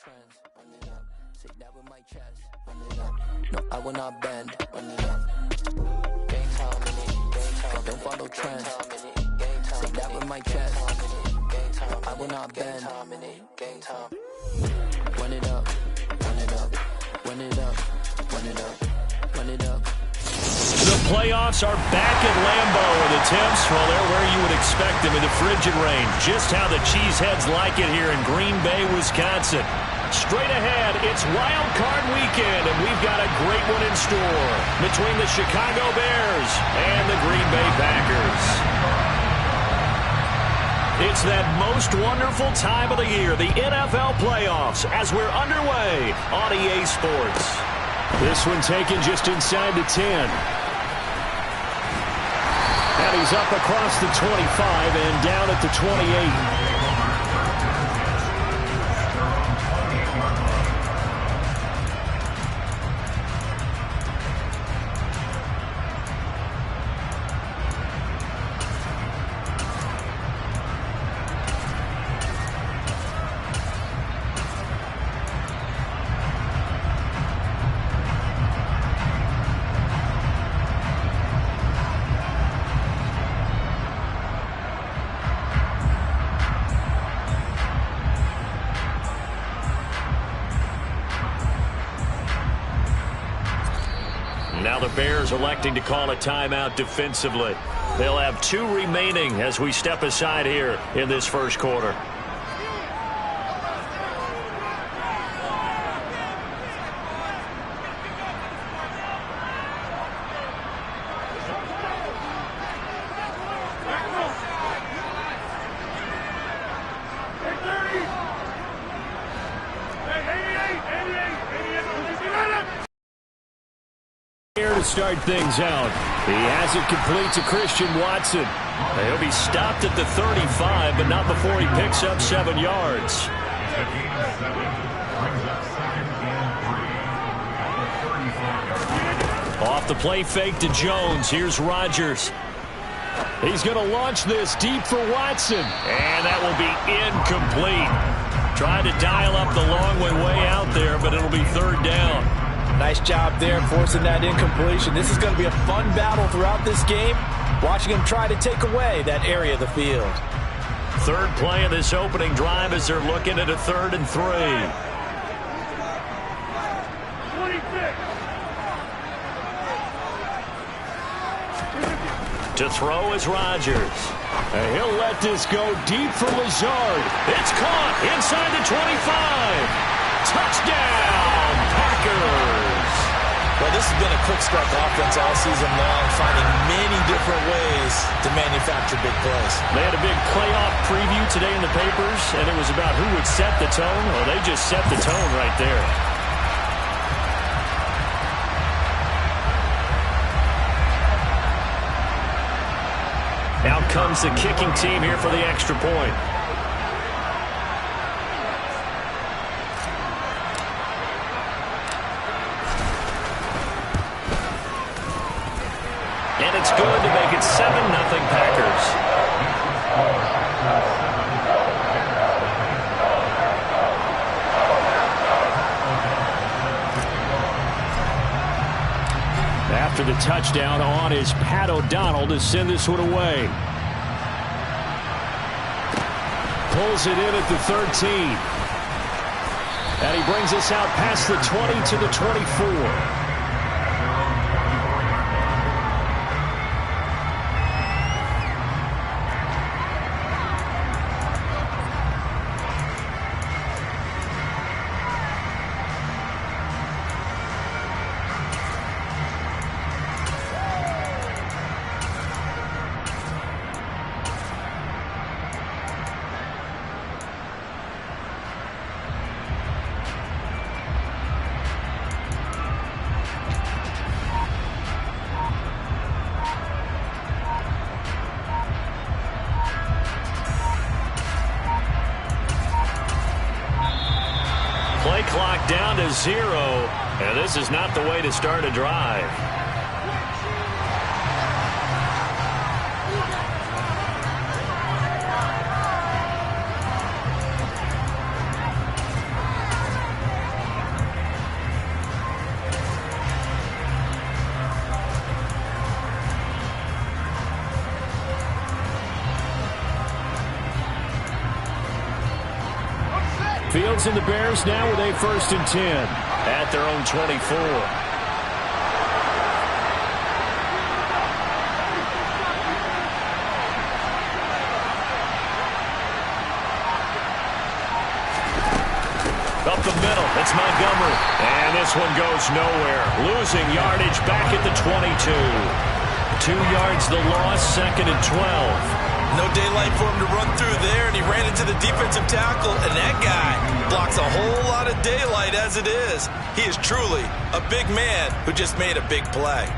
trends. Run it up. Say that with my chest. Run it up. No, I will not bend. Run it up. Game time, don't follow trends. Say that with my chest. No, I will not bend. Game time. Run it up. Run it up. Run it up. Run it up. Run it up. The playoffs are back at Lambeau, and the temps, well, they're where you would expect them in the frigid rain. Just how the Cheeseheads like it here in Green Bay, Wisconsin. Straight ahead, it's Wild Card Weekend, and we've got a great one in store between the Chicago Bears and the Green Bay Packers. It's that most wonderful time of the year, the NFL playoffs, as we're underway on EA Sports. This one taken just inside the 10. And he's up across the 25 and down at the 28. Now the Bears electing to call a timeout defensively. They'll have 2 remaining as we step aside here in this first quarter. To start things out. He has it complete to Christian Watson. He'll be stopped at the 35, but not before he picks up 7 yards. Off the play fake to Jones. Here's Rodgers. He's going to launch this deep for Watson. And that will be incomplete. Tried to dial up the long way out there, but it'll be 3rd down. Nice job there forcing that incompletion. This is going to be a fun battle throughout this game. Watching him try to take away that area of the field. 3rd play of this opening drive as they're looking at a 3rd and 3. To throw is Rodgers. And he'll let this go deep for Lazard. It's caught inside the 25. Touchdown, Packers. Well, this has been a quick-start offense all season long, finding many different ways to manufacture big plays. They had a big playoff preview today in the papers, and it was about who would set the tone. Well, they just set the tone right there. Out comes the kicking team here for the extra point. And it's good to make it 7-0 Packers. After the touchdown, on is Pat O'Donnell to send this one away. Pulls it in at the 13. And he brings us out past the 20 to the 24. Play clock down to 0, and this is not the way to start a drive. Fields and the Bears now with a 1st and 10 at their own 24. Up the middle, it's Montgomery. And this one goes nowhere. Losing yardage back at the 22. 2 yards the loss, 2nd and 12. No daylight for him to run through there, and he ran into the defensive tackle, and that guy blocks a whole lot of daylight as it is. He is truly a big man who just made a big play.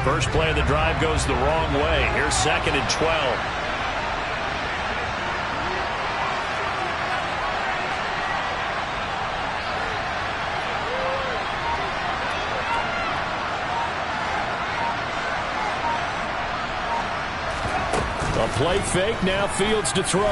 First play of the drive goes the wrong way. Here's 2nd and 12. A play fake, now Fields to throw.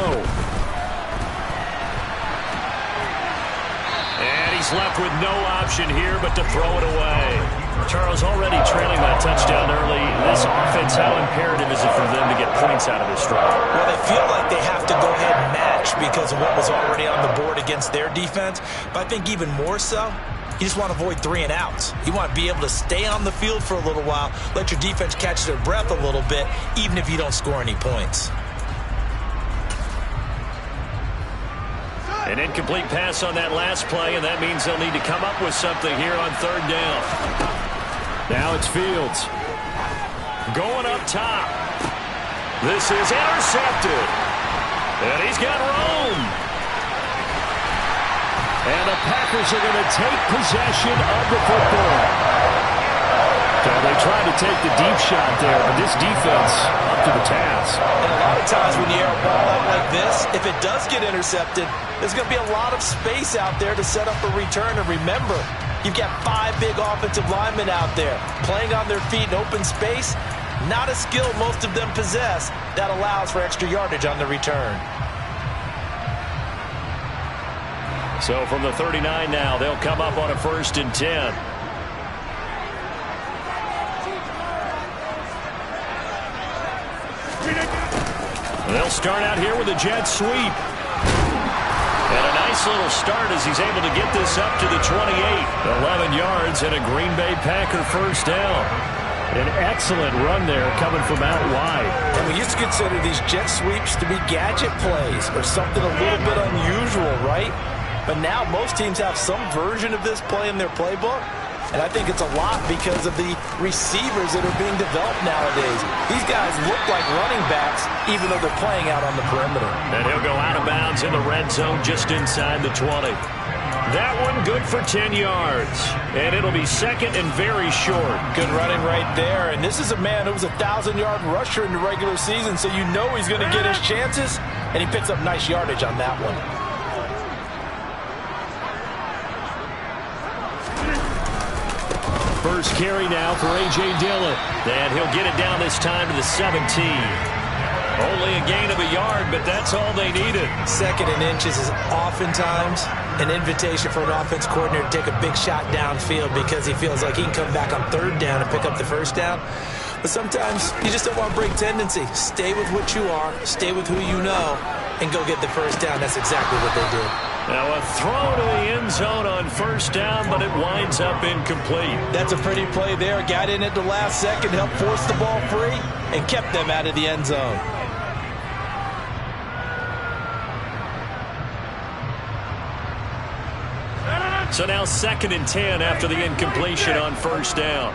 And he's left with no option here but to throw it away. Charles, already trailing that touchdown early. This offense, how imperative is it for them to get points out of this drive? Well, they feel like they have to go ahead and match because of what was already on the board against their defense. But I think even more so, you just want to avoid 3 and outs. You want to be able to stay on the field for a little while, let your defense catch their breath a little bit, even if you don't score any points. An incomplete pass on that last play, and that means they'll need to come up with something here on 3rd down. Now it's Fields. Going up top. This is intercepted. And he's got room. And the Packers are going to take possession of the football. So they tried to take the deep shot there, but this defense up to the task. And a lot of times when you air a ball out like this, if it does get intercepted, there's going to be a lot of space out there to set up a return. And remember, you've got 5 big offensive linemen out there playing on their feet in open space. Not a skill most of them possess that allows for extra yardage on the return. So from the 39 now, they'll come up on a 1st and 10. They'll start out here with a jet sweep. And a nice little start as he's able to get this up to the 28. 11 yards and a Green Bay Packer 1st down. An excellent run there coming from out wide. And we used to consider these jet sweeps to be gadget plays or something a little bit unusual, right? But now most teams have some version of this play in their playbook. And I think it's a lot because of the receivers that are being developed nowadays. These guys look like running backs even though they're playing out on the perimeter. And he'll go out of bounds in the red zone just inside the 20. That one good for 10 yards. And it'll be 2nd and very short. Good running right there. And this is a man who was a 1,000-yard rusher in the regular season, so you know he's going to get his chances. And he picks up nice yardage on that one. First carry now for A.J. Dillon. And he'll get it down this time to the 17. Only a gain of a yard, but that's all they needed. 2nd and inches is oftentimes an invitation for an offense coordinator to take a big shot downfield because he feels like he can come back on 3rd down and pick up the 1st down. But sometimes you just don't want to break tendency. Stay with what you are, stay with who you know, and go get the 1st down. That's exactly what they did. Now a throw to the end zone on 1st down, but it winds up incomplete. That's a pretty play there. Got in at the last second, helped force the ball free, and kept them out of the end zone. So now 2nd and 10 after the incompletion on 1st down.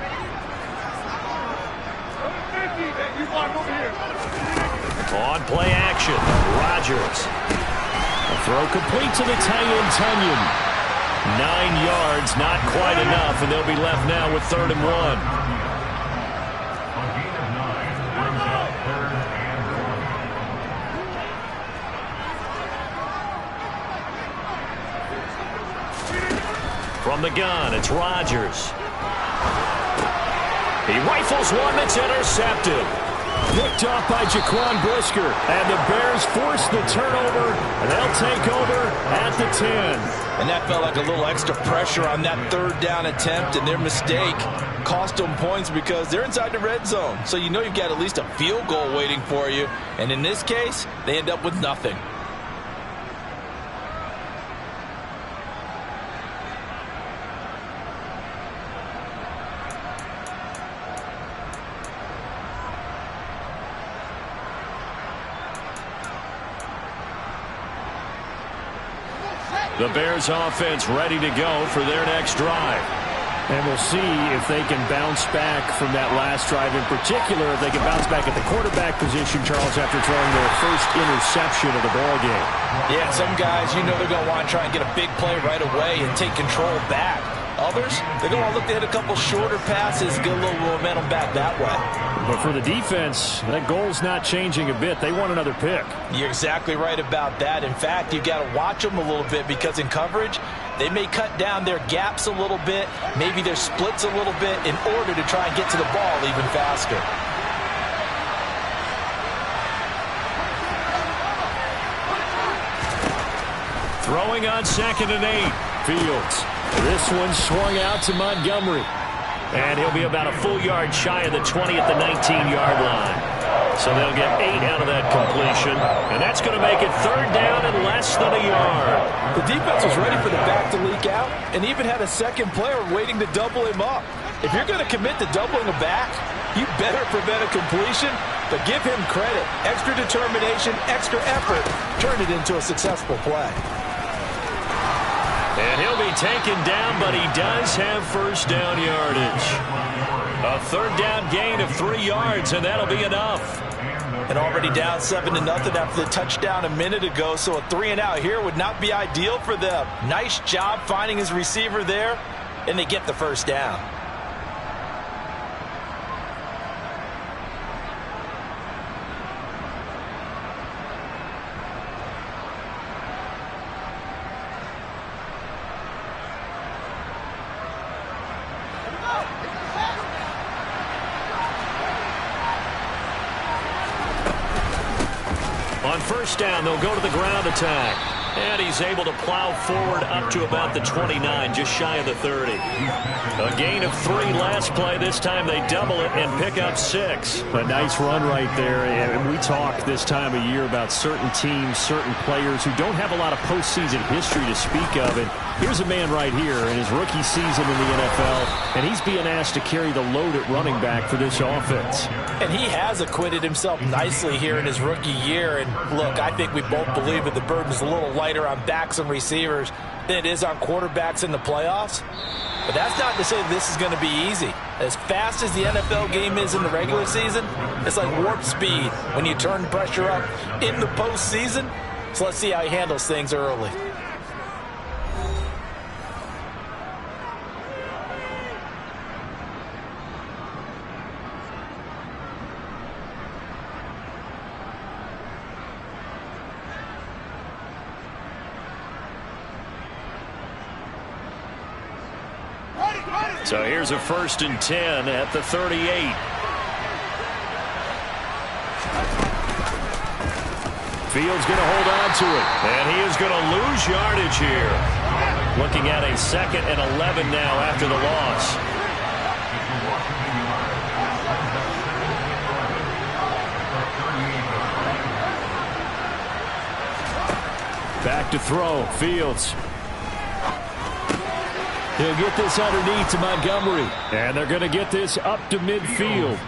On play action, Rodgers. A throw complete to the tight end, Tunyon. 9 yards, not quite enough, and they'll be left now with 3rd and 1. From the gun, it's Rodgers. He rifles one that's intercepted. Picked off by Jaquan Brisker. And the Bears force the turnover, and they'll take over at the 10. And that felt like a little extra pressure on that third down attempt, and their mistake cost them points because they're inside the red zone. So you know you've got at least a field goal waiting for you. And in this case, they end up with nothing. The Bears offense ready to go for their next drive. And we'll see if they can bounce back from that last drive. In particular, if they can bounce back at the quarterback position, Charles, after throwing their first interception of the ball game. Yeah, some guys, you know they're going to want to try and get a big play right away and take control back. Others, they're going to look to hit a couple shorter passes, get a little momentum back that way. But for the defense, that goal's not changing a bit. They want another pick. You're exactly right about that. In fact, you've got to watch them a little bit because in coverage, they may cut down their gaps a little bit, maybe their splits a little bit in order to try and get to the ball even faster. Throwing on 2nd and 8. Fields. This one swung out to Montgomery. And he'll be about a full yard shy of the 20 at the 19-yard line. So they'll get 8 out of that completion. And that's going to make it 3rd down and less than a yard. The defense was ready for the back to leak out and even had a second player waiting to double him up. If you're going to commit to doubling a back, you better prevent a completion, but give him credit. Extra determination, extra effort, turn it into a successful play. And he'll be taken down, but he does have first down yardage. A 3rd down gain of 3 yards, and that'll be enough. And already down 7-0 after the touchdown a minute ago, so a 3-and-out here would not be ideal for them. Nice job finding his receiver there, and they get the first down. On first down, they'll go to the ground attack. And he's able to plow forward up to about the 29, just shy of the 30. A gain of 3 last play. This time they double it and pick up 6. A nice run right there. And we talk this time of year about certain teams, certain players who don't have a lot of postseason history to speak of. And here's a man right here in his rookie season in the NFL, and he's being asked to carry the load at running back for this offense. And he has acquitted himself nicely here in his rookie year. And look, I think we both believe that the burden's a little lighter on backs and receivers than it is on quarterbacks in the playoffs. But that's not to say this is going to be easy. As fast as the NFL game is in the regular season, it's like warp speed when you turn pressure up in the postseason. So let's see how he handles things early. So here's a 1st and 10 at the 38. Fields going to hold on to it. And he is going to lose yardage here. Looking at a 2nd and 11 now after the loss. Back to throw. Fields. He'll get this underneath to Montgomery. And they're going to get this up to midfield.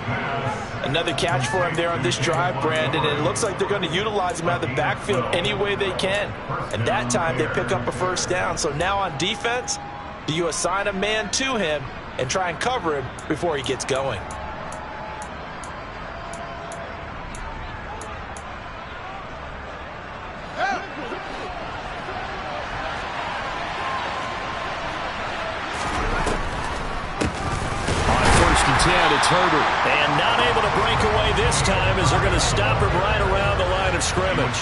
Another catch for him there on this drive, Brandon. And it looks like they're going to utilize him out of the backfield any way they can. And that time they pick up a first down. So now on defense, do you assign a man to him and try and cover him before he gets going? It's Herbert. And not able to break away this time as they're going to stop him right around the line of scrimmage.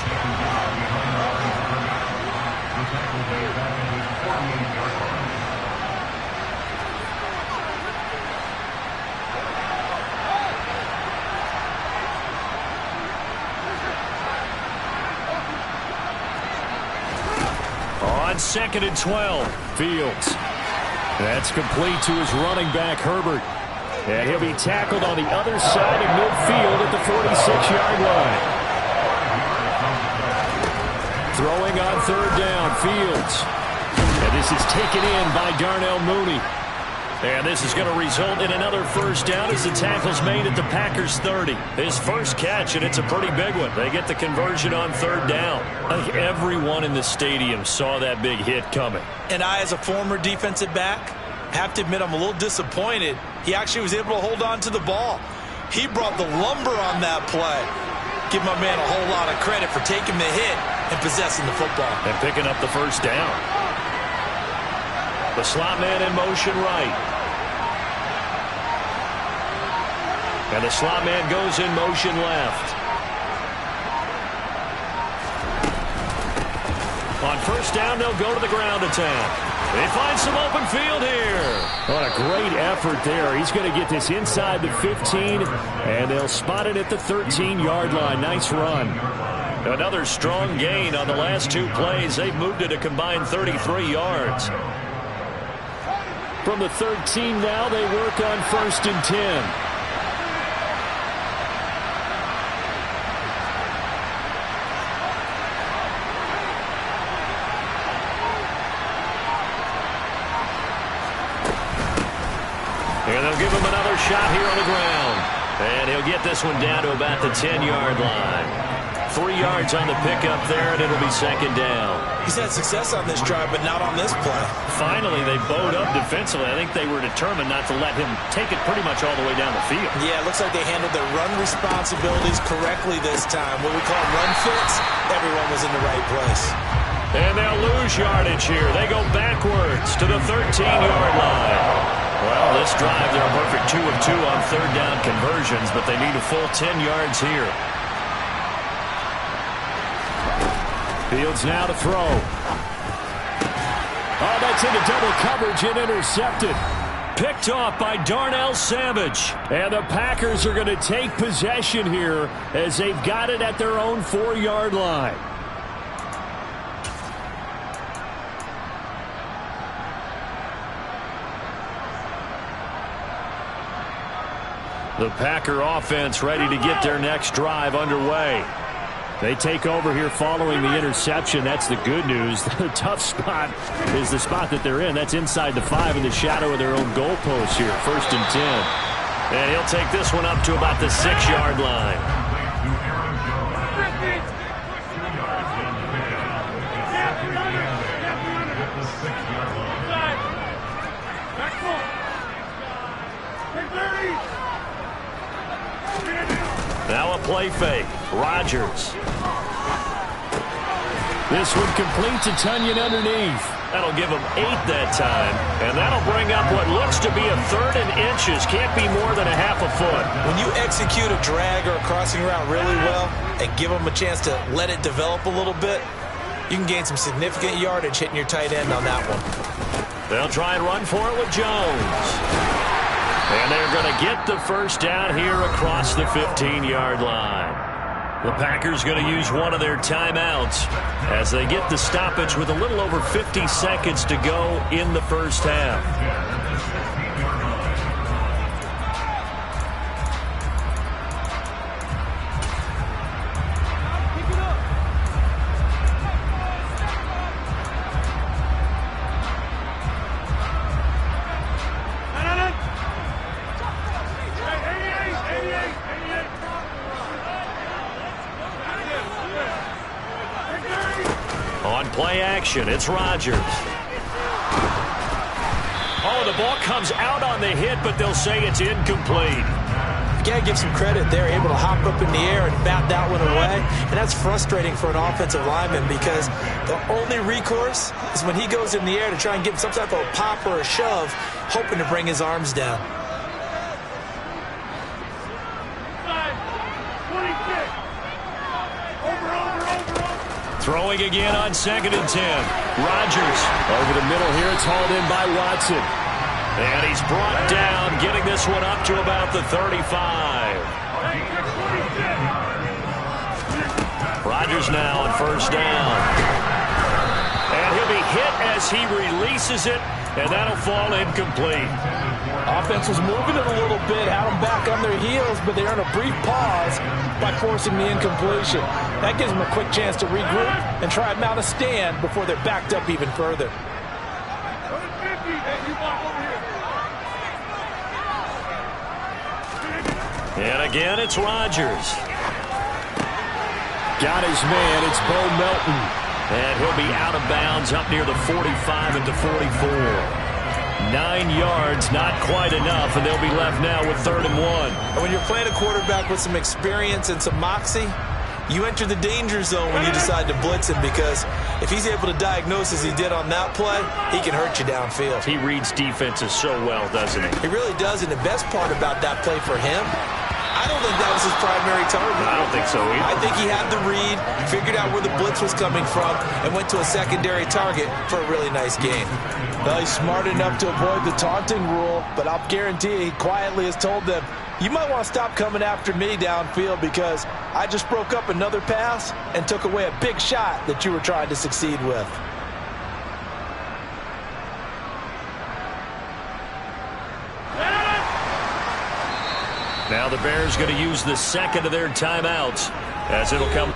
On 2nd and 12, Fields. That's complete to his running back, Herbert. And he'll be tackled on the other side of midfield at the 46-yard line. Throwing on 3rd down, Fields. And this is taken in by Darnell Mooney. And this is going to result in another first down as the tackle's made at the Packers' 30. His first catch, and it's a pretty big one. They get the conversion on 3rd down. I think everyone in the stadium saw that big hit coming. And I, as a former defensive back, have to admit I'm a little disappointed. He actually was able to hold on to the ball. He brought the lumber on that play. Give my man a whole lot of credit for taking the hit and possessing the football. And picking up the first down. The slot man in motion right. And the slot man goes in motion left. On first down, they'll go to the ground attack. They find some open field here. What a great effort there. He's going to get this inside the 15, and they'll spot it at the 13-yard line. Nice run. Another strong gain on the last 2 plays. They've moved it a combined 33 yards. From the 13 now, they work on 1st and 10. And they'll give him another shot here on the ground. And he'll get this one down to about the 10-yard line. 3 yards on the pickup there, and it'll be 2nd down. He's had success on this drive, but not on this play. Finally, they bowed up defensively. I think they were determined not to let him take it pretty much all the way down the field. Yeah, it looks like they handled their run responsibilities correctly this time. What we call run fits, everyone was in the right place. And they'll lose yardage here. They go backwards to the 13-yard line. Well, this drive, they're a perfect 2 of 2 on 3rd down conversions, but they need a full 10 yards here. Fields now to throw. Oh, that's into double coverage and intercepted. Picked off by Darnell Savage. And the Packers are going to take possession here as they've got it at their own 4-yard line. The Packer offense ready to get their next drive underway. They take over here following the interception. That's the good news. The tough spot is the spot that they're in. That's inside the 5 in the shadow of their own goalpost here. 1st and 10. And he'll take this one up to about the 6-yard line. Now a play fake. Rodgers. This one complete to Tunyon underneath. That'll give him 8 that time. And that'll bring up what looks to be a 3rd and inches. Can't be more than a half a foot. When you execute a drag or a crossing route really well and give them a chance to let it develop a little bit, you can gain some significant yardage hitting your tight end on that one. They'll try and run for it with Jones. And they're going to get the first down here across the 15-yard line. The Packers going to use one of their timeouts as they get the stoppage with a little over 50 seconds to go in the first half. Play action. It's Rodgers. Oh, the ball comes out on the hit, but they'll say it's incomplete. You got to give some credit. They're able to hop up in the air and bat that one away. And that's frustrating for an offensive lineman because the only recourse is when he goes in the air to try and get some type of a pop or a shove, hoping to bring his arms down. Throwing again on 2nd and 10. Rodgers over the middle here. It's hauled in by Watson. And he's brought down, getting this one up to about the 35. Rodgers now on first down. And he'll be hit as he releases it, and that'll fall incomplete. Offense was moving it a little bit, had them back on their heels, but they earned a brief pause by forcing the incompletion. That gives them a quick chance to regroup and try and mount a stand before they're backed up even further. And again, it's Rodgers. Got his man. It's Bo Melton. And he'll be out of bounds up near the 45 at the 44. 9 yards, not quite enough, and they'll be left now with 3rd and 1. And when you're playing a quarterback with some experience and some moxie, you enter the danger zone when you decide to blitz him, because if he's able to diagnose as he did on that play, he can hurt you downfield. He reads defenses so well, doesn't he? He really does, and the best part about that play for him, I don't think that was his primary target. I don't think so either. I think he had the read, figured out where the blitz was coming from, and went to a secondary target for a really nice gain. Well, he's smart enough to avoid the taunting rule, but I'll guarantee he quietly has told them, you might want to stop coming after me downfield because I just broke up another pass and took away a big shot that you were trying to succeed with. Now the Bears going to use the second of their timeouts as it'll come.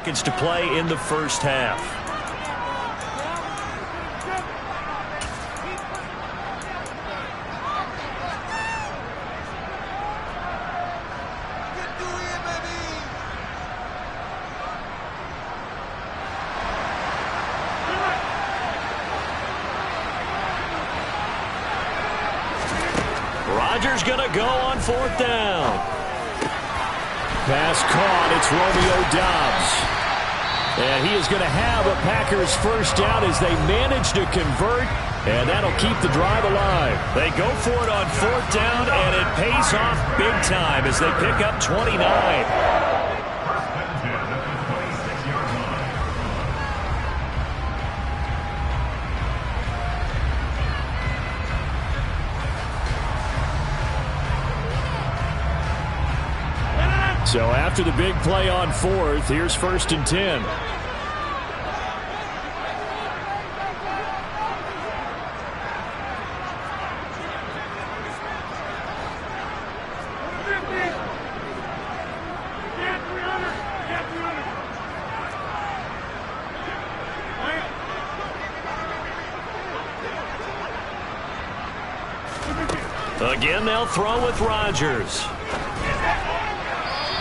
Seconds to play in the first half. Rodgers gonna go on 4th down. Pass caught. It's Romeo Doubs. And he is going to have a Packers first down as they manage to convert, and that'll keep the drive alive. They go for it on 4th down, and it pays off big time as they pick up 29. So after the big play on 4th, here's 1st and 10. Again, they'll throw with Rodgers.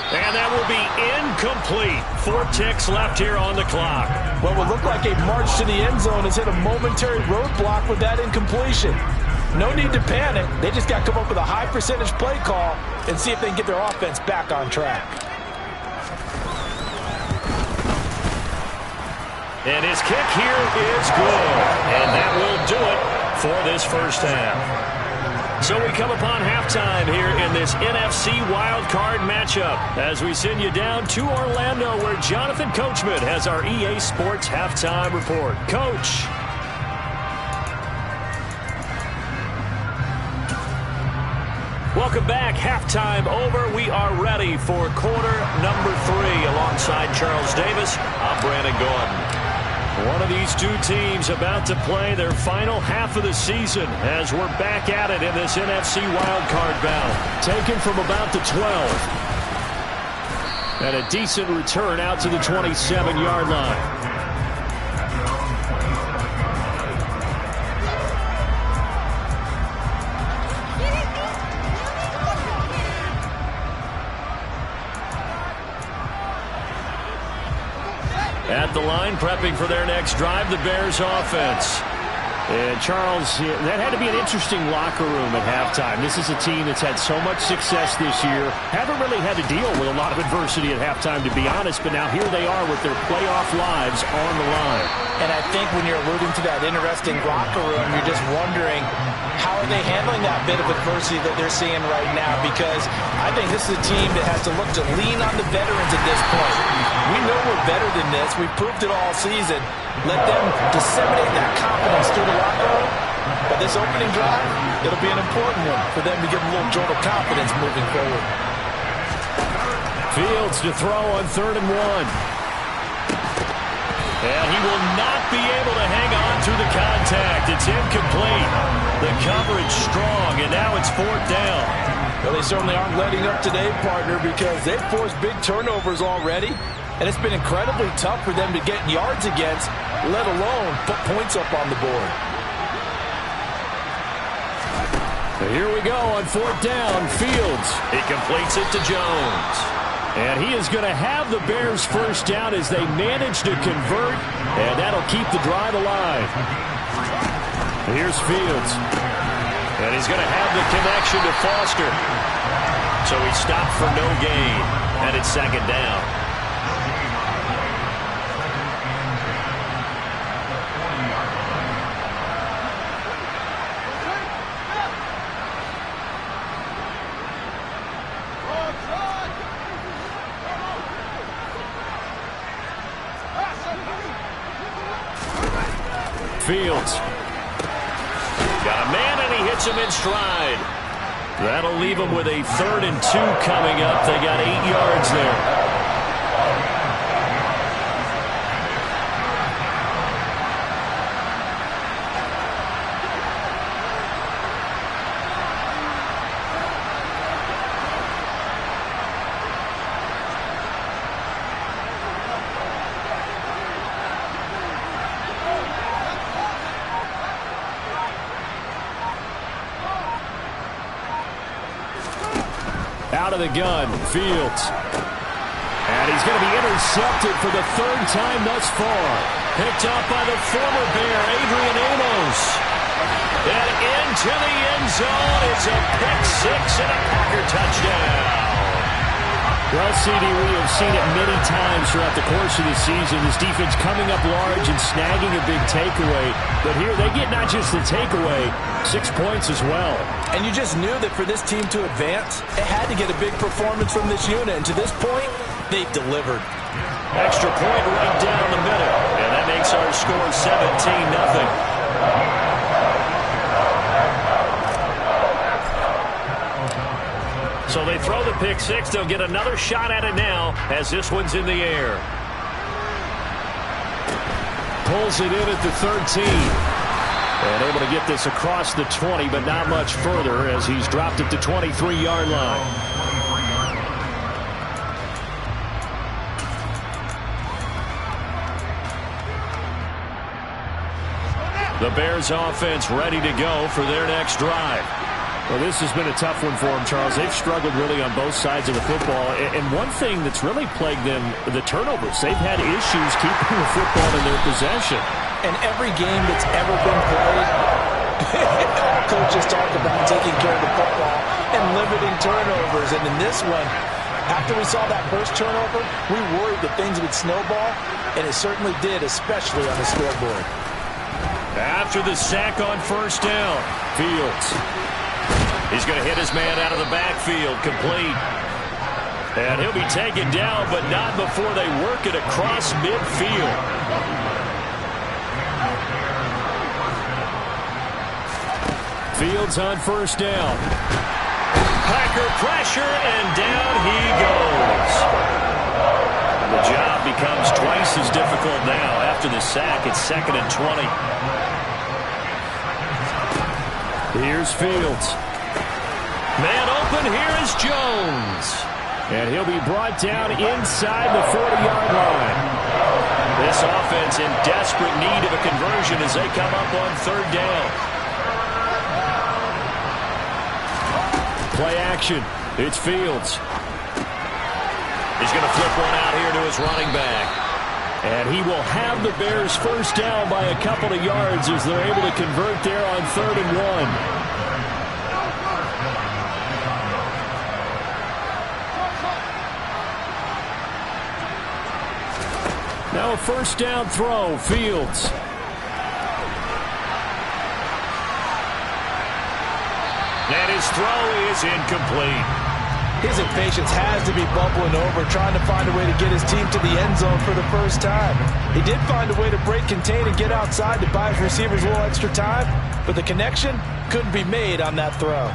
And that will be incomplete. 4 ticks left here on the clock. What would look like a march to the end zone has hit a momentary roadblock with that incompletion. No need to panic. They just got to come up with a high percentage play call and see if they can get their offense back on track. And his kick here is good. And that will do it for this first half. So we come upon halftime here in this NFC wildcard matchup as we send you down to Orlando where Jonathan Coachman has our EA Sports halftime report. Coach. Welcome back. Halftime over. We are ready for quarter number 3 alongside Charles Davis. I'm Brandon Gordon. One of these two teams about to play their final half of the season as we're back at it in this NFC wildcard battle. Taken from about the 12. And a decent return out to the 27-yard line. At the line, prepping for their next drive, the Bears offense. And Charles, that had to be an interesting locker room at halftime. This is a team that's had so much success this year. Haven't really had to deal with a lot of adversity at halftime, to be honest. But now here they are with their playoff lives on the line. And I think when you're alluding to that interesting locker room, you're just wondering how are they handling that bit of adversity that they're seeing right now? Because I think this is a team that has to look to lean on the veterans at this point. We know we're better than this. We've proved it all season. Let them disseminate that confidence through the locker room. But this opening drive, it'll be an important one for them to give a little jolt of confidence moving forward. Fields to throw on 3rd and 1. And he will not be able to hang on through the contact. It's incomplete. The coverage strong, and now it's 4th down. Well, they certainly aren't letting up today, partner, because they've forced big turnovers already. And it's been incredibly tough for them to get yards against, let alone put points up on the board. So here we go on 4th down. Fields. He completes it to Jones. And he is going to have the Bears first down as they manage to convert, and that'll keep the drive alive. Here's Fields. And he's going to have the connection to Foster. So he stopped for no gain, and it's 2nd down. Fields. Got a man, and he hits him in stride. That'll leave him with a 3rd and 2 coming up. They got 8 yards there. Out of the gun, Fields. And he's going to be intercepted for the 3rd time thus far. Picked up by the former Bear, Adrian Amos. And into the end zone. It's a pick 6 and a Packer touchdown. Well, CD, we have seen it many times throughout the course of the season. This defense coming up large and snagging a big takeaway. But here they get not just the takeaway, 6 points as well. And you just knew that for this team to advance, it had to get a big performance from this unit. And to this point, they've delivered. Extra point right down the middle. And that makes our score 17-0. So they throw the pick 6. They'll get another shot at it now as this one's in the air. Pulls it in at the 13. And able to get this across the 20, but not much further as he's dropped it to 23-yard line. The Bears offense ready to go for their next drive. Well, this has been a tough one for them, Charles. They've struggled really on both sides of the football. And one thing that's really plagued them, the turnovers. They've had issues keeping the football in their possession. And every game that's ever been played, coaches talk about taking care of the football and limiting turnovers. And in this one, after we saw that first turnover, we worried that things would snowball, and it certainly did, especially on the scoreboard. After the sack on 1st down, Fields. He's going to hit his man out of the backfield, complete. And he'll be taken down, but not before they work it across midfield. Fields on 1st down. Packer pressure, and down he goes. The job becomes twice as difficult now. After the sack, it's 2nd and 20. Here's Fields. Man open, here is Jones. And he'll be brought down inside the 40-yard line. This offense in desperate need of a conversion as they come up on third down. Play action. It's Fields. He's going to flip one out here to his running back. And he will have the Bears first down by a couple of yards as they're able to convert there on 3rd and 1. Now a first down throw, Fields. And his throw is incomplete. His impatience has to be bubbling over, trying to find a way to get his team to the end zone for the first time. He did find a way to break contain and get outside to buy his receivers a little extra time, but the connection couldn't be made on that throw.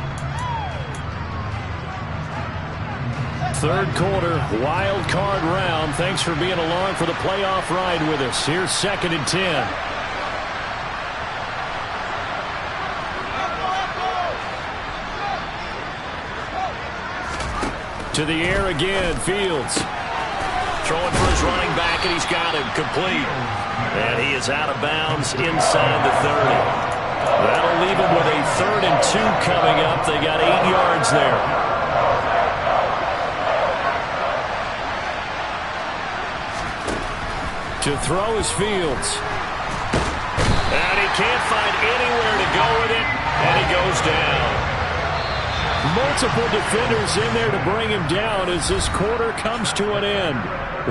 Third quarter, wild card round. Thanks for being along for the playoff ride with us. Here's 2nd and 10. To the air again, Fields. Throwing for his running back, and he's got him complete. And he is out of bounds inside the 30. That'll leave him with a 3rd and 2 coming up. They got 8 yards there. To throw is Fields. And he can't find anywhere to go with it, and he goes down. Multiple defenders in there to bring him down as this quarter comes to an end.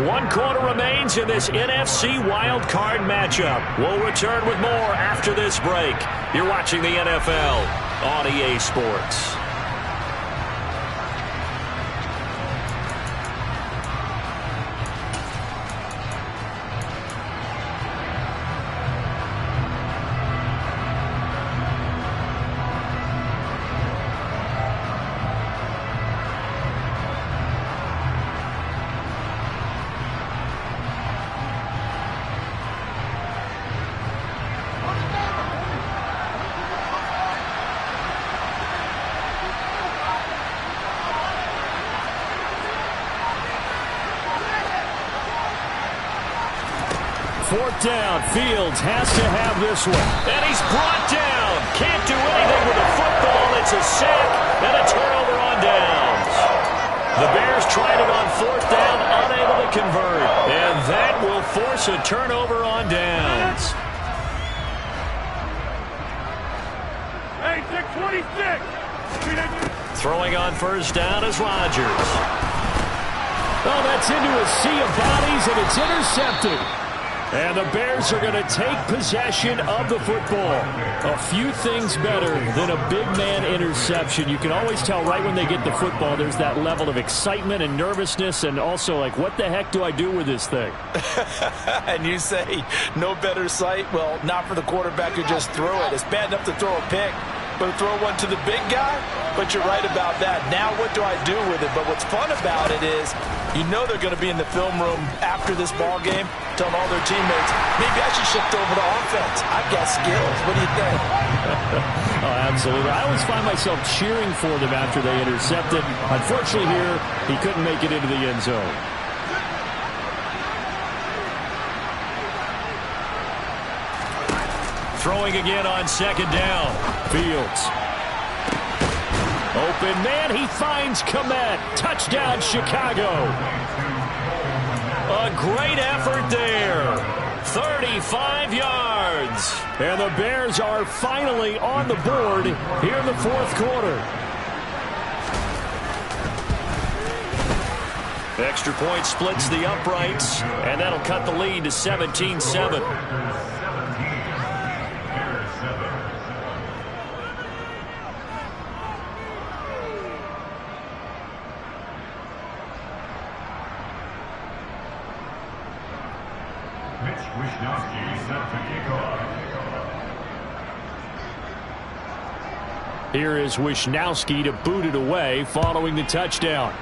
1 quarter remains in this NFC Wild Card matchup. We'll return with more after this break. You're watching the NFL on EA Sports. Fourth down. Fields has to have this one. And he's brought down. Can't do anything with the football. It's a sack and a turnover on downs. The Bears tried it on 4th down, unable to convert. And that will force a turnover on downs. Hey, 626. Throwing on first down is Rodgers. Oh, that's into a sea of bodies, and it's intercepted. And the Bears are going to take possession of the football. A few things better than a big man interception. You can always tell right when they get the football, there's that level of excitement and nervousness, and also like, what the heck do I do with this thing? And you say no better sight? Well, not for the quarterback who just threw it. It's bad enough to throw a pick, but to throw one to the big guy? But you're right about that. Now what do I do with it? But what's fun about it is you know they're going to be in the film room after this ball game telling all their teammates, maybe I should shift over to offense. I've got skills. What do you think? Oh, absolutely. I always find myself cheering for them after they intercept it. Unfortunately here, he couldn't make it into the end zone. Throwing again on 2nd down. Fields. Open man, he finds Kmet. Touchdown, Chicago. A great effort there. 35 yards. And the Bears are finally on the board here in the 4th quarter. Extra point splits the uprights, and that'll cut the lead to 17-7. Here is Wishnowsky to boot it away following the touchdown.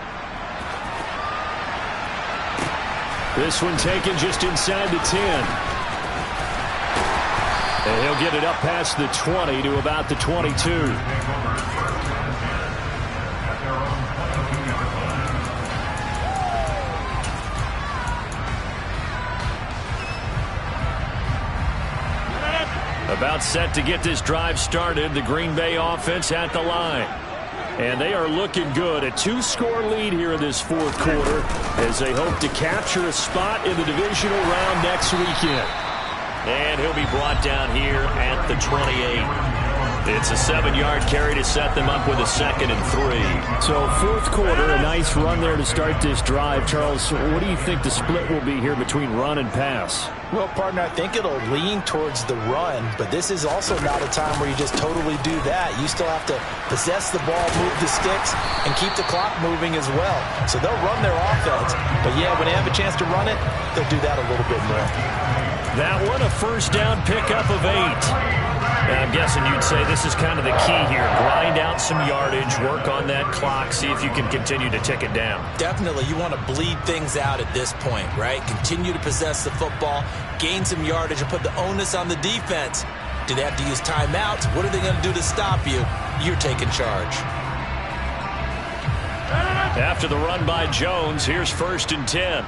This one taken just inside the 10. And he'll get it up past the 20 to about the 22. About set to get this drive started. The Green Bay offense at the line. And they are looking good. A 2-score lead here in this fourth quarter as they hope to capture a spot in the divisional round next weekend. And he'll be brought down here at the 28. It's a 7-yard carry to set them up with a 2nd and 3. So fourth quarter, a nice run there to start this drive. Charles, what do you think the split will be here between run and pass? Well, partner, I think it'll lean towards the run, but this is also not a time where you just totally do that. You still have to possess the ball, move the sticks, and keep the clock moving as well. So they'll run their offense, but yeah, when they have a chance to run it, they'll do that a little bit more. That one, a first down pickup of 8. I'm guessing you'd say this is kind of the key here. Grind out some yardage, work on that clock, see if you can continue to tick it down. Definitely. You want to bleed things out at this point, right? Continue to possess the football, gain some yardage, and put the onus on the defense. Do they have to use timeouts? What are they going to do to stop you? You're taking charge. After the run by Jones, here's 1st and 10.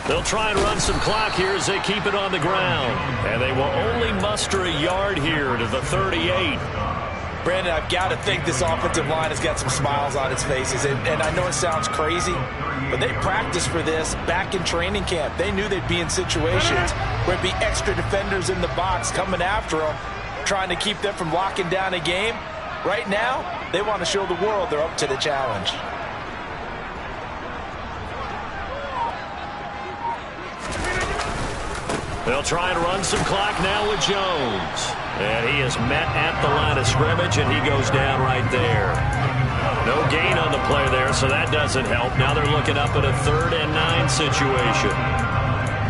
They'll try and run some clock here as they keep it on the ground. And they will only muster a yard here to the 38. Brandon, I've got to think this offensive line has got some smiles on its faces. And I know it sounds crazy, but they practiced for this back in training camp. They knew they'd be in situations where it'd be extra defenders in the box coming after them, trying to keep them from locking down a game. Right now, they want to show the world they're up to the challenge. They'll try and run some clock now with Jones. And he is met at the line of scrimmage, and he goes down right there. No gain on the play there, so that doesn't help. Now they're looking up at a 3rd and 9 situation.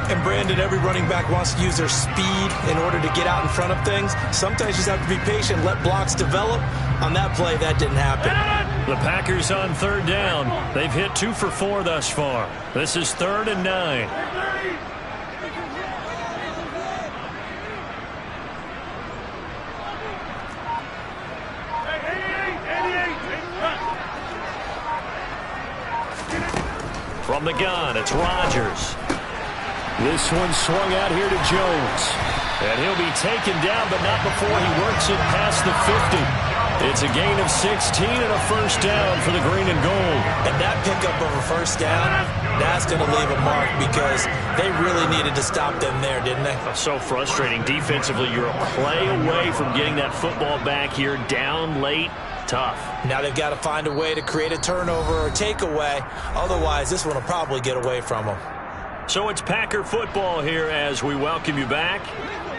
And Brandon, every running back wants to use their speed in order to get out in front of things. Sometimes you just have to be patient, let blocks develop. On that play, that didn't happen. The Packers on 3rd down. They've hit 2 for 4 thus far. This is 3rd and 9. From the gun, it's Rodgers. This one swung out here to Jones. And he'll be taken down, but not before he works it past the 50. It's a gain of 16 and a first down for the green and gold. And that pickup of a first down, that's going to leave a mark because they really needed to stop them there, didn't they? So frustrating. Defensively, you're a play away from getting that football back here down late. Tough. Now they've got to find a way to create a turnover or takeaway. Otherwise, this one will probably get away from them. So it's Packer football here as we welcome you back.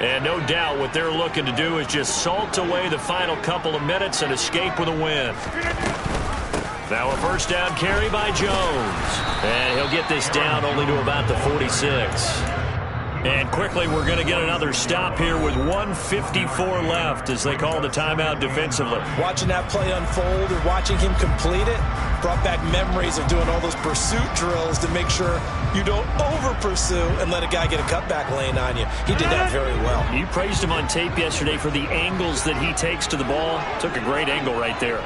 And no doubt what they're looking to do is just salt away the final couple of minutes and escape with a win. Now a first down carry by Jones. And he'll get this down only to about the 46. And quickly, we're going to get another stop here with 1:54 left as they call the timeout defensively. Watching that play unfold and watching him complete it brought back memories of doing all those pursuit drills to make sure you don't over-pursue and let a guy get a cutback lane on you. He did that very well. You praised him on tape yesterday for the angles that he takes to the ball. Took a great angle right there.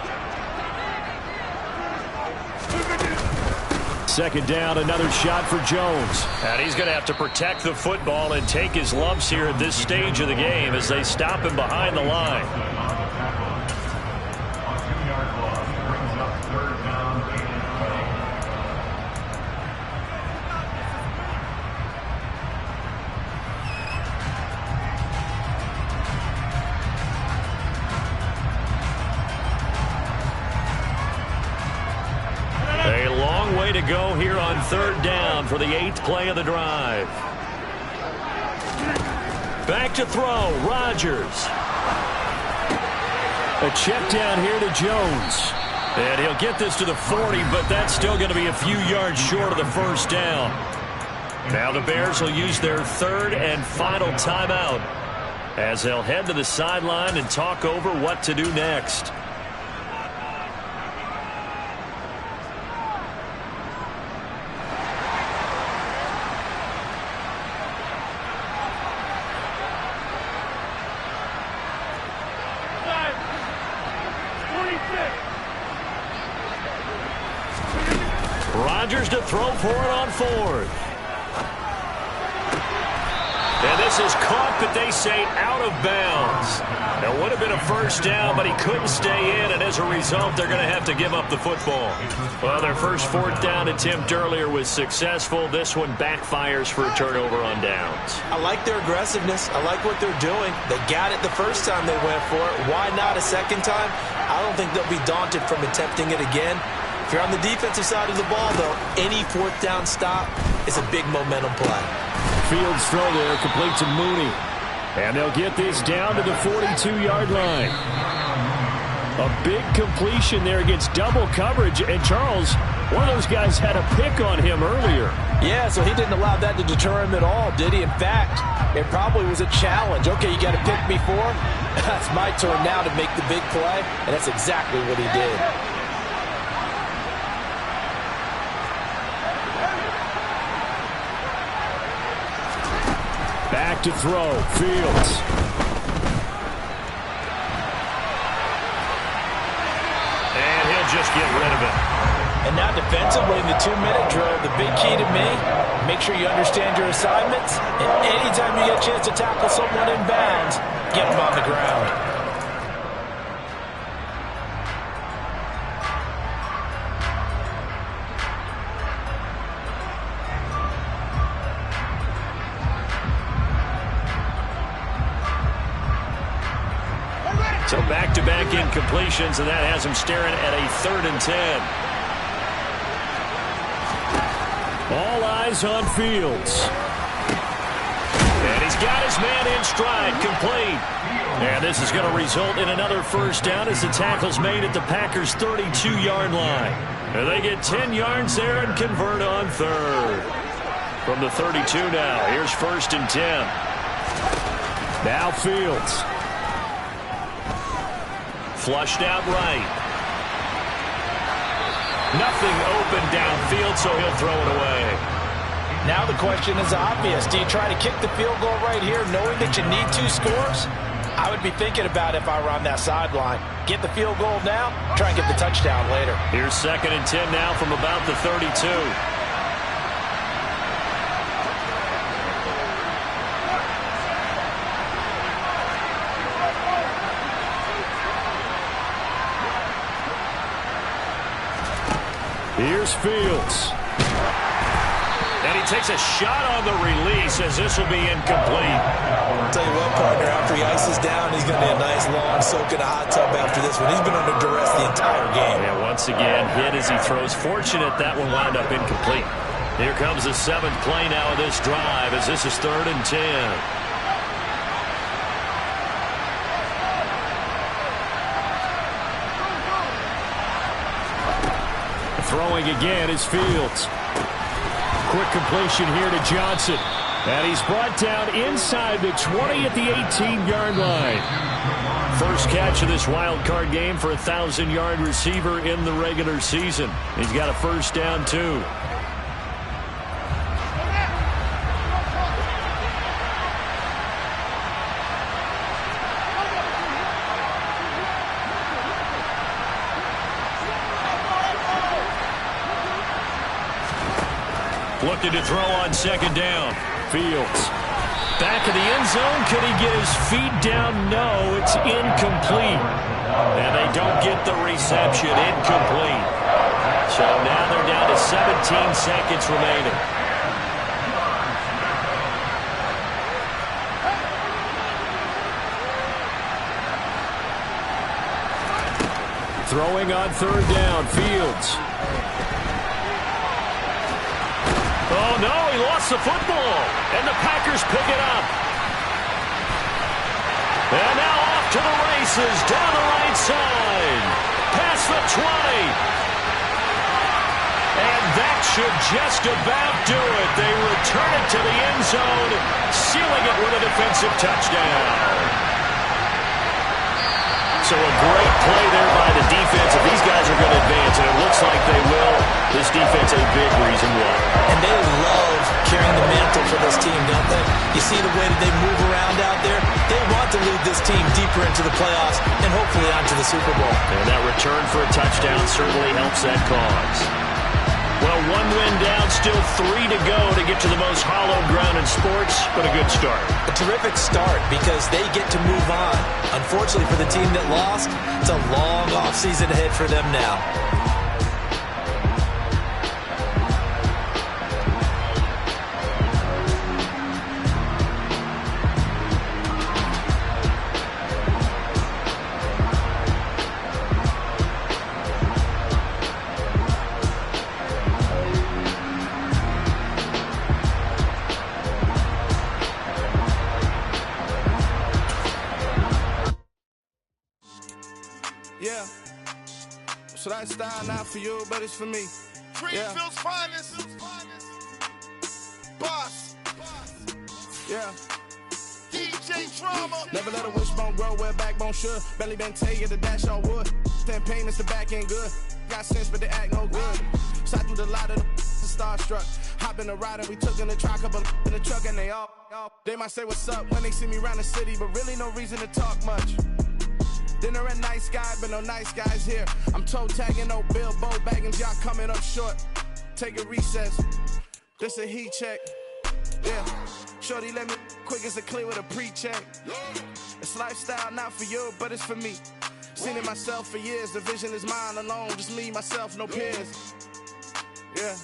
2nd down, another shot for Jones. And he's going to have to protect the football and take his lumps here at this stage of the game as they stop him behind the line. A long way to go here on 3rd down for the 8th play of the drive. Back to throw, Rodgers. A check down here to Jones. And he'll get this to the 40, but that's still going to be a few yards short of the first down. Now the Bears will use their 3rd and final timeout as they'll head to the sideline and talk over what to do next. Rodgers to throw for it on fourth. And this is caught, but they say out of bounds. It would have been a first down, but he couldn't stay in, and as a result, they're going to have to give up the football. Well, their first fourth down attempt earlier was successful. This one backfires for a turnover on downs. I like their aggressiveness. I like what they're doing. They got it the first time they went for it. Why not a second time? I don't think they'll be daunted from attempting it again. If you're on the defensive side of the ball, though, any fourth down stop is a big momentum play. Fields throw there, complete to Mooney. And they'll get this down to the 42-yard line. A big completion there against double coverage. And Charles, one of those guys had a pick on him earlier. Yeah, so he didn't allow that to deter him at all, did he? In fact, it probably was a challenge. Okay, you got to pick me four. That's my turn now to make the big play. And that's exactly what he did. Back to throw, Fields. And he'll just get rid of it. And now defensively in the 2-minute drill, the big key to me, make sure you understand your assignments. And anytime you get a chance to tackle someone in bounds, get them on the ground. So back-to-back incompletions, and that has him staring at a 3rd and 10. All eyes on Fields. And he's got his man in stride, complete. And this is going to result in another first down as the tackle's made at the Packers' 32-yard line. And they get 10 yards there and convert on 3rd. From the 32 now, here's 1st and 10. Now Fields. Flushed out right. Nothing open downfield, so he'll throw it away. Now the question is obvious. Do you try to kick the field goal right here knowing that you need 2 scores? I would be thinking about if I were on that sideline. Get the field goal now, try and get the touchdown later. Here's 2nd and 10 now from about the 32. Here's Fields. And he takes a shot on the release as this will be incomplete. I'll tell you what, partner, after he ices down, he's going to be a nice long soak in a hot tub after this one. He's been under duress the entire game. And once again, hit as he throws. Fortunate that one wound up incomplete. Here comes the 7th play now of this drive as this is 3rd and 10. Throwing again is Fields. Quick completion here to Johnson. And he's brought down inside the 20 at the 18-yard line. First catch of this wild card game for a 1,000-yard receiver in the regular season. He's got a first down, too. Looking to throw on 2nd down. Fields. Back in the end zone. Could he get his feet down? No, it's incomplete. And they don't get the reception. Incomplete. So now they're down to 17 seconds remaining. Throwing on 3rd down. Fields. Oh, no, he lost the football. And the Packers pick it up. And now off to the races down the right side. Past the 20. And that should just about do it. They return it to the end zone, sealing it with a defensive touchdown. So a great play there by the defense. If these guys are going to advance, and it looks like they will, this defense a big reason why. And they love carrying the mantle for this team, don't they? You see the way that they move around out there? They want to lead this team deeper into the playoffs and hopefully onto the Super Bowl. And that return for a touchdown certainly helps that cause. Well, one win down, still 3 to go to get to the most hallowed ground in sports, but a good start. A terrific start because they get to move on. Unfortunately for the team that lost, it's a long offseason ahead for them now. Yeah, so that style not for you, but it's for me. Greenfield's finest. Boss. Yeah. DJ Drama. Never let a wishbone grow where backbone should. Belly been taking the dash on wood. 10 payments, the back end good. Got sense, but they act no good. Shot through the lot of the starstruck. Hop in the ride and we took in the truck, couple in the truck, and they all. They might say what's up when they see me around the city, but really no reason to talk much. Dinner at nice guy, but no nice guys here. I'm toe tagging, no Bilbo Baggins, y'all coming up short. Take a recess. This a heat check. Yeah. Shorty let me quick as a clear with a pre-check. It's lifestyle not for you, but it's for me. Seen it myself for years. The vision is mine alone. Just me, myself, no peers. Yeah.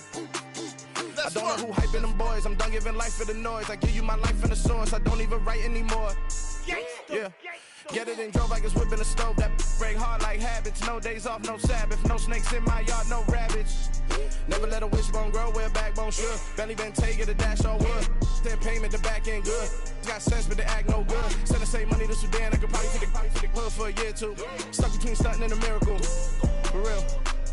I don't know who hyping them boys. I'm done giving life for the noise. I give you my life in the source. I don't even write anymore. Yeah. Get it and drove like it's whipping a stove. That break hard like habits. No days off, no Sabbath. No snakes in my yard, no rabbits. Never let a wishbone grow where backbone should. Belly been taking the dash on wood. 10 payment, the back end good. Got sense, but they act no good. Send the same money to Sudan. I could probably take the hood for a year or two. Stuck between stunting and a miracle. For real.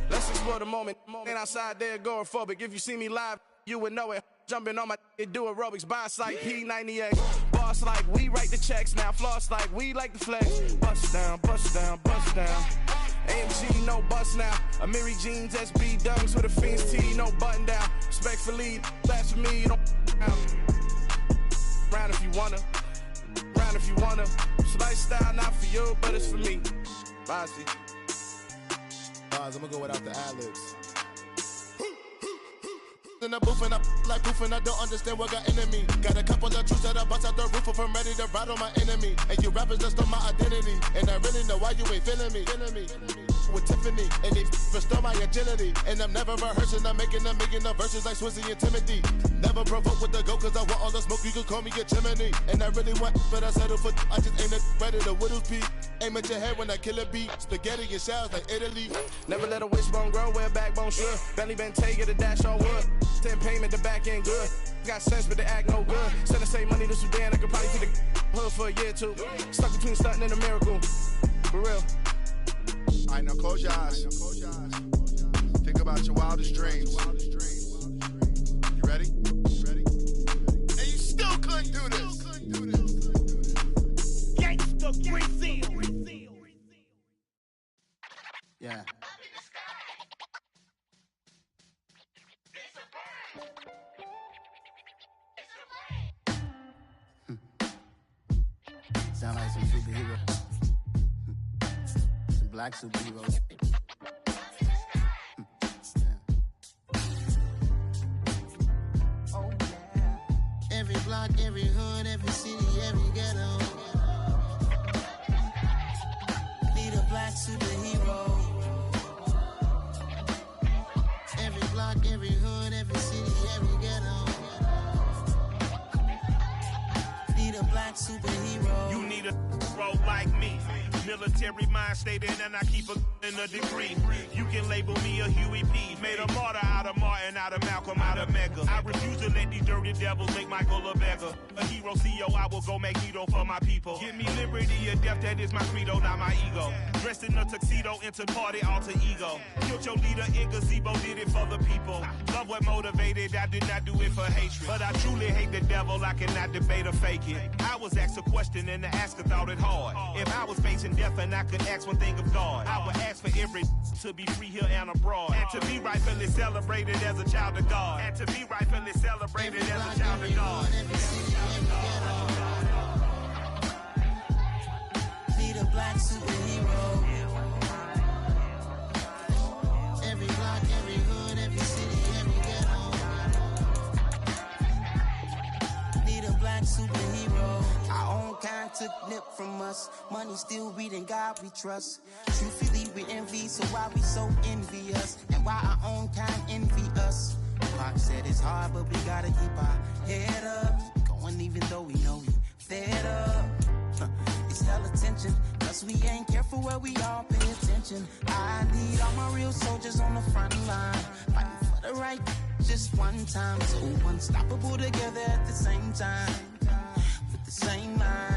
Let's explore the moment. Ain't outside there agoraphobic. If you see me live, you would know it. Jumping on my do aerobics. Boss like P90X. Boss like we write the checks now. Floss like we like the flex. Bust down, bust down, bust down. AMG, no bust now. Amiri jeans, SB dunks with a Fiends T, no button down. Respectfully, that's for me, don't round if you wanna. Round if you wanna. It's lifestyle not for you, but it's for me. Bossy. I'm gonna go without the ad-libs. In the booth and I like proof and I don't understand what got into me. Got a couple of truths that I bust out the roof if I'm ready to ride on my enemy. And you rappers just on my identity. And I really know why you ain't feeling me. With Tiffany and they restore my agility. And I'm never rehearsing, I'm making a million of verses like Swizzy and Timothy. Never provoke with the go cause I want all the smoke, you can call me a chimney. And I really want, but I settle for I just ain't ready to whittles peak. Aim at your head when I kill a beat. Spaghetti and shells like Italy. Never let a wishbone grow where backbone should. Belly been taking the dash on wood. 10 payment, the back end good. Got sense, but they act no good. Send the same money to Sudan. I could probably take the hood for a year or two. Stuck between stunting and a miracle. For real. All right, now close your eyes. Think about your wildest dreams. You ready? And you still couldn't do this. Gangsta Brazil. Yeah. Sound like some superhero. Some black superheroes. Oh, yeah. Every block, every hood, every city, every ghetto. Need a black superhero. Every block, every hood, every city, every ghetto. Need a black superhero. You need a role like me. Military mind stated, and I keep in a degree. You can label me a Huey P. Made a martyr out of Martin, out of Malcolm, out of Mega. I refuse to let these dirty devils make Michael a beggar. A hero CEO, I will go Magneto for my people. Give me liberty or death, that is my credo, not my ego. Dressed in a tuxedo, enter party, alter ego. Killed your leader in gazebo, did it for the people. Love what motivated, I did not do it for hatred. But I truly hate the devil, I cannot debate or fake it. I was asked a question and the asker thought it hard. If I was facing death and I could ask one thing of God, I would ask for every to be free here and abroad. And to be rightfully celebrated as a child of God. And to be rightfully celebrated as a child of God. Need a black superhero. Every block, every hood, every city, took nip from us. Money still reading, God we trust. Truthfully we envy, so why we so envious? And why our own kind envy us? Pac said it's hard, but we gotta keep our head up. Going even though we know we fed up. It's hella tension, cause we ain't careful where we all pay attention. I need all my real soldiers on the front line, fighting for the right just one time. So unstoppable together at the same time, with the same mind.